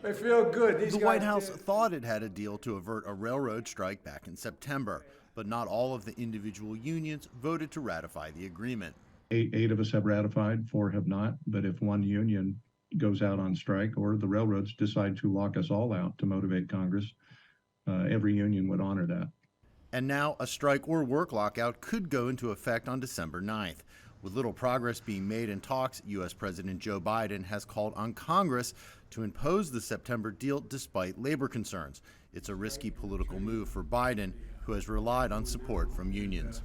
They feel good. The White House thought it had a deal to avert a railroad strike back in September, but not all of the individual unions voted to ratify the agreement. Eight of us have ratified, 4 have not. But if one union goes out on strike or the railroads decide to lock us all out to motivate Congress, every union would honor that. And now a strike or work lockout could go into effect on December 9th. With little progress being made in talks, U.S. President Joe Biden has called on Congress to impose the September deal despite labor concerns. It's a risky political move for Biden, who has relied on support from unions.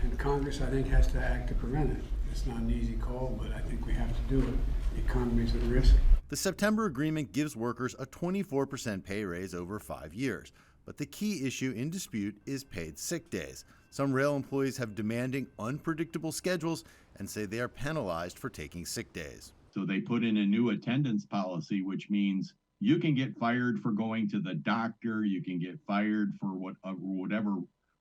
And Congress, I think, has to act to prevent it. It's not an easy call, but I think we have to do it. The economy's at risk. The September agreement gives workers a 24% pay raise over 5 years. But the key issue in dispute is paid sick days. Some rail employees have demanding unpredictable schedules and say they are penalized for taking sick days. So they put in a new attendance policy, which means you can get fired for going to the doctor, you can get fired for whatever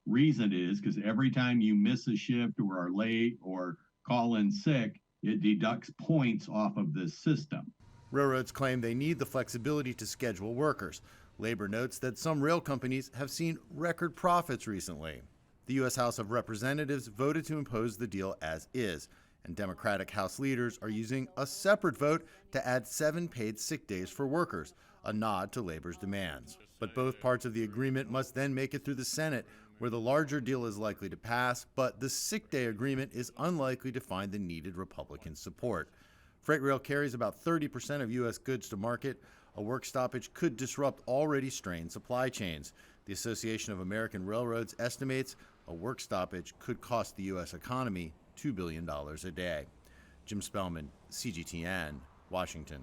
reason it is, because every time you miss a shift or are late or call in sick, it deducts points off of this system. Railroads claim they need the flexibility to schedule workers. Labor notes that some rail companies have seen record profits recently. The U.S. House of Representatives voted to impose the deal as is, and Democratic House leaders are using a separate vote to add 7 paid sick days for workers, a nod to labor's demands. But both parts of the agreement must then make it through the Senate, where the larger deal is likely to pass, but the sick day agreement is unlikely to find the needed Republican support. Freight rail carries about 30% of U.S. goods to market. A work stoppage could disrupt already strained supply chains. The Association of American Railroads estimates a work stoppage could cost the U.S. economy $2 billion a day. Jim Spellman, CGTN, Washington.